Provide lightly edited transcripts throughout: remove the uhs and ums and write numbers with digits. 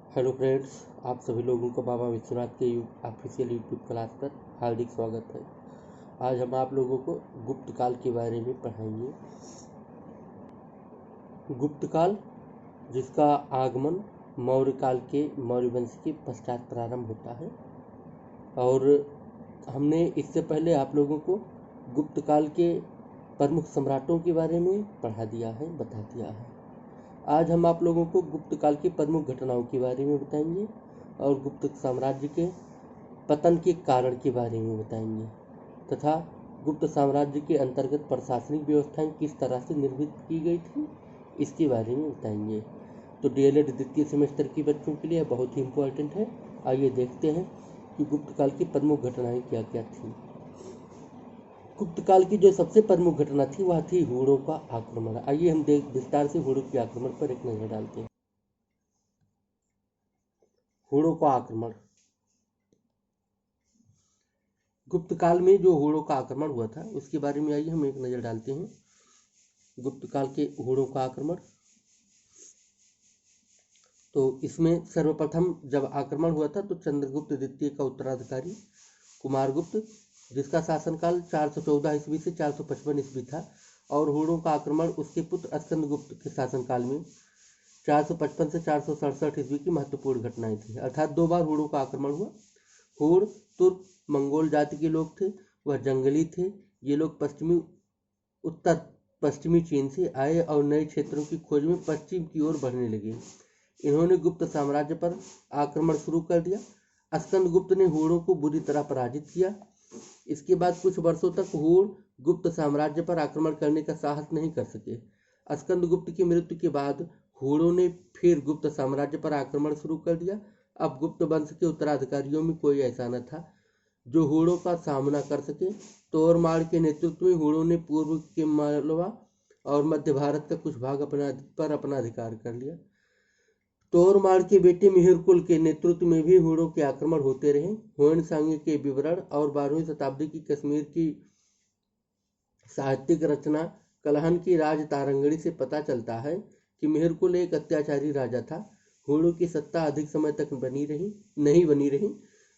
Hello friends, आप सभी लोगों का बाबा विश्वनाथ के ऑफिशियल यूट्यूब क्लास पर हार्दिक स्वागत है। आज हम आप लोगों को गुप्त काल के बारे में पढ़ाएंगे। गुप्त काल, जिसका आगमन मौर्य काल के मौर्य वंश के पश्चात प्रारंभ होता है, और हमने इससे पहले आप लोगों को गुप्त काल के प्रमुख सम्राटों के बारे में पढ़ा दिया है, बता दिया है। आज हम आप लोगों को गुप्त काल की प्रमुख घटनाओं के बारे में बताएंगे और गुप्त साम्राज्य के पतन के कारण के बारे में बताएंगे, तथा गुप्त साम्राज्य के अंतर्गत प्रशासनिक व्यवस्थाएं किस तरह से निर्मित की गई थी, इसके बारे में बताएंगे। तो डीएलएड द्वितीय सेमेस्टर के बच्चों के लिए बहुत ही इम्पोर्टेंट है। आइए देखते हैं कि गुप्त काल की प्रमुख घटनाएं क्या क्या थी। गुप्त काल की जो सबसे प्रमुख घटना थी वह थी हूणों का आक्रमण। आइए हम विस्तार से हूणों के आक्रमण पर एक नजर डालते हैं। हूणों का आक्रमण। गुप्त काल में जो हूणों का आक्रमण हुआ था उसके बारे में आइए हम एक नजर डालते हैं। गुप्त काल के हूणों का आक्रमण, तो इसमें सर्वप्रथम जब आक्रमण हुआ था तो चंद्रगुप्त द्वितीय का उत्तराधिकारी कुमारगुप्त, जिसका शासनकाल 414 ईस्वी से 455 ईस्वी था, और हूणों का आक्रमण उसके पुत्र स्कंदगुप्त के शासनकाल में 455 से 467 ईस्वी की महत्वपूर्ण घटनाएं थी। अर्थात दो बार हूणों का आक्रमण हुआ। हूण तुर्क मंगोल जाति के लोग थे, वह जंगली थे। ये लोग उत्तर पश्चिमी चीन से आए और नए क्षेत्रों की खोज में पश्चिम की ओर बढ़ने लगे। इन्होंने गुप्त साम्राज्य पर आक्रमण शुरू कर दिया। स्कंदगुप्त ने हूणों को बुरी तरह पराजित किया। इसके बाद कुछ वर्षों तक हूण गुप्त साम्राज्य पर आक्रमण करने का साहस नहीं कर सके। स्कंदगुप्त की मृत्यु के बाद हूणों ने फिर गुप्त साम्राज्य पर आक्रमण शुरू कर दिया। अब गुप्त वंश के उत्तराधिकारियों में कोई ऐसा न था जो हूणों का सामना कर सके। तोरमाड़ के नेतृत्व में हूणों ने पूर्व के मालवा और मध्य भारत का कुछ भाग अपना अधिकार कर लिया। तोरमाड़ के बेटे मिहिरकुल के नेतृत्व में भी हूणों के आक्रमण होते रहे। हुन सांग के विवरण और 12वीं शताब्दी की कश्मीर की साहित्यिक रचना कलहन की राज तारंगणी से पता चलता है कि मिहिरकुल एक अत्याचारी राजा था। हूणों की सत्ता अधिक समय तक नहीं बनी रही।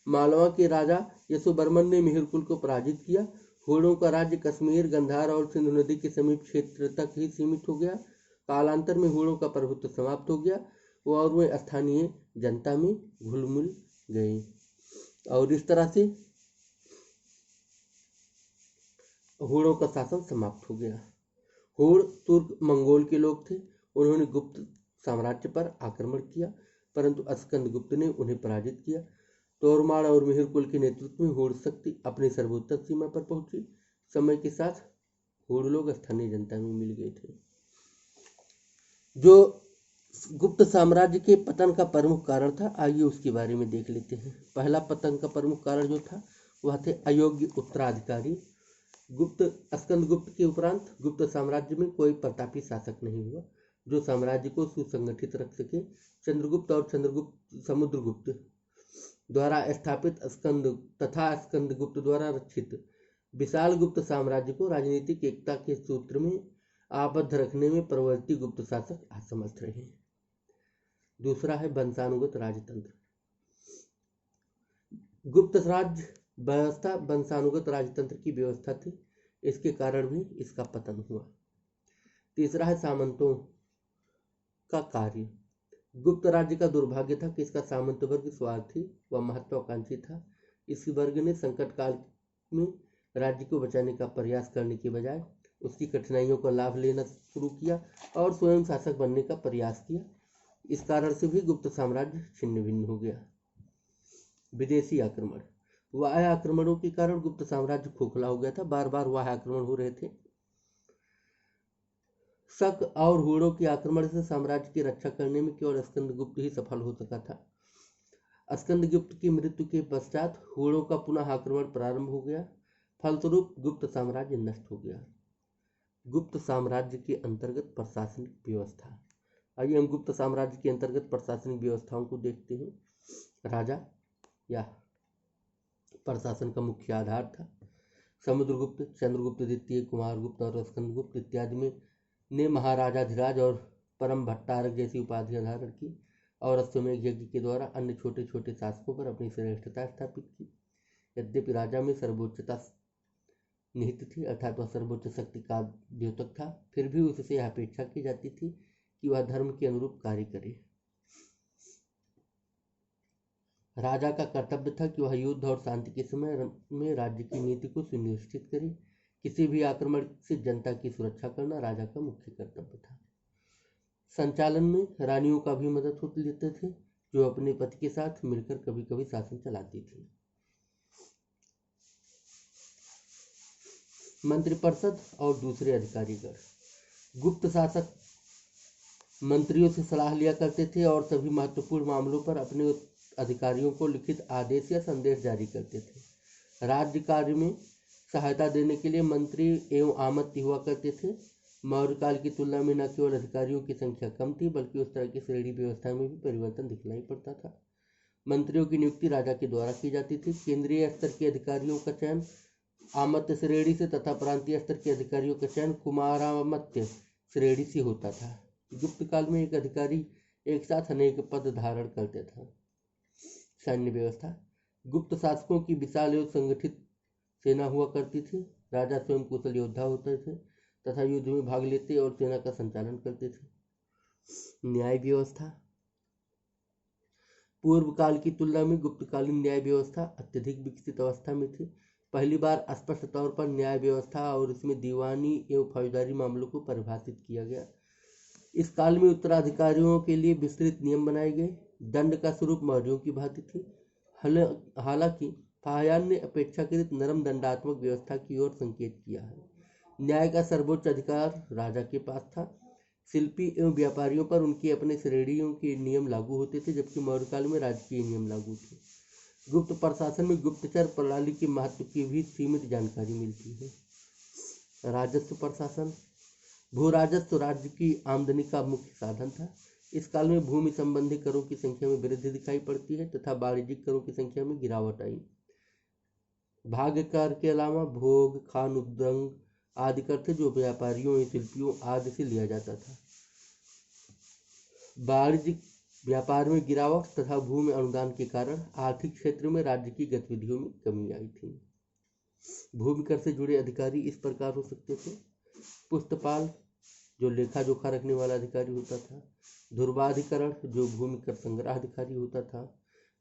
मालवा के राजा यशोवर्मन ने मिहिरकुल को पराजित किया। हूणों का राज्य कश्मीर, गंधार और सिंधु नदी के समीप क्षेत्र तक ही सीमित हो गया। कालांतर में हूणों का प्रभुत्व समाप्त हो गया और वे स्थानीय जनता में घुल मिल गए, और इस तरह से हूणों का शासन समाप्त हो गया। हूण तुर्क मंगोल के लोग थे। उन्होंने गुप्त साम्राज्य पर आक्रमण किया, परंतु स्कंदगुप्त ने उन्हें पराजित किया। तोरमाड़ और मिहिरकुल के नेतृत्व में हूण शक्ति अपनी सर्वोच्च सीमा पर पहुंची। समय के साथ हूण लोग स्थानीय जनता में मिल गए थे। जो गुप्त साम्राज्य के पतन का प्रमुख कारण था, आइए उसके बारे में देख लेते हैं। पहला पतन का प्रमुख कारण जो था वह थे अयोग्य उत्तराधिकारी। स्कंदगुप्त के उपरांत गुप्त साम्राज्य में कोई प्रतापी शासक नहीं हुआ जो साम्राज्य को सुसंगठित रख सके। चंद्रगुप्त और समुद्रगुप्त द्वारा स्थापित स्कंदगुप्त द्वारा रक्षित विशाल गुप्त साम्राज्य को राजनीतिक एकता के सूत्र में आबद्ध रखने में प्रवर्ती गुप्त शासक असमर्थ रहे। दूसरा है वंशानुगत राजतंत्र। गुप्त राज्य व्यवस्था वंशानुगत राजतंत्र की व्यवस्था थी, इसके कारण भी इसका पतन हुआ। तीसरा है सामंतों का कार्य। गुप्त राज्य का दुर्भाग्य था कि इसका सामंत वर्ग स्वार्थी व महत्वाकांक्षी था। इस वर्ग ने संकट काल में राज्य को बचाने का प्रयास करने के बजाय उसकी कठिनाइयों का लाभ लेना शुरू किया और स्वयं शासक बनने का प्रयास किया। इस कारण से भी गुप्त साम्राज्य छिन्न भिन्न हो गया। विदेशी आक्रमण। वाह्य आक्रमणों के कारण गुप्त साम्राज्य खोखला हो गया था। बार बार वाह्य आक्रमण हो रहे थे। शक और हूणों के आक्रमण से साम्राज्य की रक्षा करने में केवल स्कंदगुप्त ही सफल हो सका था। स्कंदगुप्त की मृत्यु के पश्चात हूणों का पुनः आक्रमण प्रारंभ हो गया। फलस्वरूप गुप्त साम्राज्य नष्ट हो गया। गुप्त साम्राज्य के अंतर्गत प्रशासनिक व्यवस्था। आइए हम गुप्त साम्राज्य के अंतर्गत प्रशासनिक व्यवस्थाओं को देखते हैं। राजा या प्रशासन का मुख्य आधार था। समुद्रगुप्त, चंद्रगुप्त द्वितीय, कुमारगुप्त और स्कंदगुप्त इत्यादि में ने महाराजाधिराज और परम भट्टारक जैसी उपाधियां धारण की। और अश्वमेध यज्ञ के द्वारा अन्य छोटे छोटे शासकों पर अपनी श्रेष्ठता स्थापित की। यद्यपि राजा में सर्वोच्चता निहित थी, अर्थात वह सर्वोच्च शक्ति का द्योतक था, फिर भी उससे यह अपेक्षा की जाती थी कि वह धर्म के अनुरूप कार्य करे। राजा का कर्तव्य था कि वह युद्ध और शांति के समय में राज्य की नीति को सुनिश्चित करे। किसी भी आक्रमण से जनता की सुरक्षा करना राजा का मुख्य कर्तव्य था। संचालन में रानियों का भी मदद होती लेते थे, जो अपने पति के साथ मिलकर कभी कभी शासन चलाती थी। मंत्रिपरिषद और दूसरे अधिकारीगण। गुप्त शासक मंत्रियों से सलाह लिया करते थे और सभी महत्वपूर्ण मामलों पर अपने अधिकारियों को लिखित आदेश या संदेश जारी करते थे। राज्य कार्य में सहायता देने के लिए मंत्री एवं आमंत्री हुआ करते थे। मौर्य काल की तुलना में न केवल अधिकारियों की संख्या कम थी, बल्कि उस तरह की श्रेणी व्यवस्था में भी परिवर्तन दिखलाई पड़ता था। मंत्रियों की नियुक्ति राजा के द्वारा की जाती थी। केंद्रीय स्तर के अधिकारियों का चयन आमत्य श्रेणी से तथा प्रांतीय स्तर के अधिकारियों का चयन कुमारामत्य श्रेणी से होता था। गुप्त काल में एक अधिकारी एक साथ अनेक पद धारण करते थे। सैन्य व्यवस्था। गुप्त शासकों की विशाल एवं संगठित सेना हुआ करती थी। राजा स्वयं कुशल योद्धा होते थे तथा युद्ध में भाग लेते और सेना का संचालन करते थे। न्याय व्यवस्था। पूर्व काल की तुलना में गुप्तकालीन न्याय व्यवस्था अत्यधिक विकसित अवस्था में थी। पहली बार स्पष्ट तौर पर न्याय व्यवस्था और इसमें दीवानी एवं फौजदारी मामलों को परिभाषित किया गया। इस काल में उत्तराधिकारियों के लिए विस्तृत नियम बनाए गए। दंड का स्वरूप मौर्यों की भांति थी। हालांकि फाहियान ने अपेक्षाकृत नरम दंडात्मक व्यवस्था की ओर संकेत किया है। न्याय का सर्वोच्च अधिकार राजा के पास था। शिल्पी एवं व्यापारियों पर उनके अपने श्रेणियों के नियम लागू होते थे, जबकि मौर्य काल में राजकीय नियम लागू थे। गुप्त प्रशासन में गुप्तचर प्रणाली के महत्व की भी सीमित जानकारी मिलती है। राजस्व प्रशासन। भू राजस्व राज्य की आमदनी का मुख्य साधन था। इस काल में भूमि संबंधी करों की संख्या में वृद्धि दिखाई पड़ती है तथा वाणिज्यिक करों की संख्या में गिरावट आई। भाग्य कर के अलावा भोग, खान, उद्रंग आदि कर थे, जो व्यापारियों, शिल्पियों आदि से लिया जाता था। वाणिज्यिक व्यापार में गिरावट तथा भूमि अनुदान के कारण आर्थिक क्षेत्र में राज्य की गतिविधियों में कमी आई थी। भूमि कर से जुड़े अधिकारी इस प्रकार हो सकते थे। पुस्तपाल, जो लेखा जोखा रखने वाला अधिकारी होता था। ध्रुवाधिकरण, जो भूमि कर संग्रह अधिकारी होता था।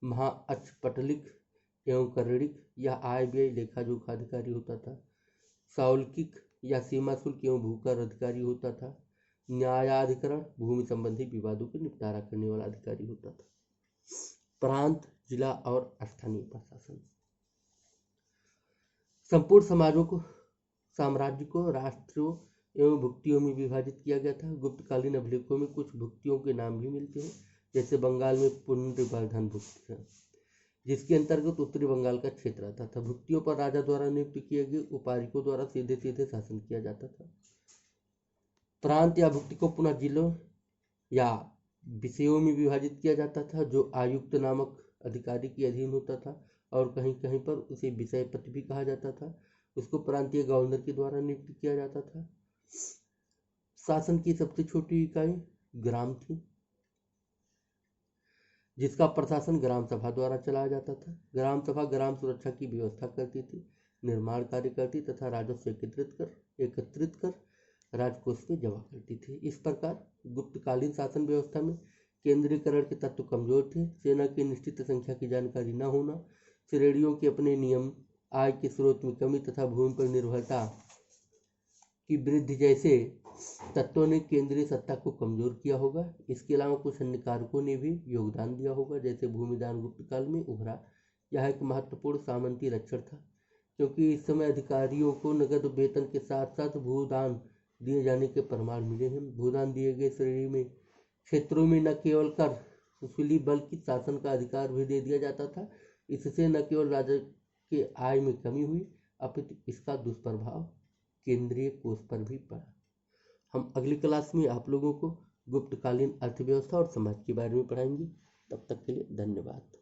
महाअक्षपटलिक एवं करणिक, यह आय व्यय लेखा जोखा अधिकारी होता था। सौल्किक या सीमा शुल्क एवं भूकर अधिकारी होता था। न्यायाधिकरण, भूमि संबंधी विवादों के निपटारा करने वाला अधिकारी होता था। प्रांत, जिला और स्थानीय प्रशासन। संपूर्ण समाजों को, साम्राज्य को राष्ट्रों एवं भुक्तियों में विभाजित किया गया था। गुप्तकालीन अभिलेखों में कुछ भुक्तियों के नाम भी मिलते हैं, जैसे बंगाल में पुण्यवर्धन भुक्ति है, जिसके अंतर्गत उत्तरी बंगाल का क्षेत्र आता था। भुक्तियों पर राजा द्वारा नियुक्त किए गए उपारिकों द्वारा सीधे सीधे शासन किया जाता था। प्रांत या भुक्ति को पुनः जिलों या विषयों में विभाजित किया जाता था, जो आयुक्त नामक अधिकारी के अधीन होता था, और कहीं कहीं पर उसे विषयपति भी कहा जाता था। उसको प्रांतीय गवर्नर के द्वारा नियुक्त किया जाता था। शासन की सबसे छोटी इकाई ग्राम थी, जिसका प्रशासन ग्राम सभा द्वारा चलाया जाता था। ग्राम सभा ग्राम सुरक्षा की व्यवस्था करती थी, निर्माण कार्य करती तथा राजस्व एकत्रित कर राजकोष में जमा करती थी। इस प्रकार गुप्तकालीन शासन व्यवस्था में केंद्रीकरण के तत्व कमजोर थे। सेना की निश्चित संख्या की जानकारी न होना, श्रेणियों के अपने नियम, आय के स्रोत में कमी तथा भूमि पर निर्भरता की वृद्धि जैसे तत्वों ने केंद्रीय सत्ता को कमजोर किया होगा। इसके अलावा कुछ अन्य कारकों ने भी योगदान दिया होगा, जैसे भूमिदान गुप्त काल में उभरा। यह एक महत्वपूर्ण सामंती लक्षण था, क्योंकि इस समय अधिकारियों को नगद वेतन के साथ साथ भूदान दिए जाने के प्रमाण मिले हैं। भूदान दिए गए श्रेणी में क्षेत्रों में न केवल कर वसूली बल्कि शासन का अधिकार भी दे दिया जाता था। इससे न केवल राजा के आय में कमी हुई, अपितु इसका दुष्प्रभाव केंद्रीय कोष पर भी पड़ा। हम अगली क्लास में आप लोगों को गुप्तकालीन अर्थव्यवस्था और समाज के बारे में पढ़ाएंगे। तब तक के लिए धन्यवाद।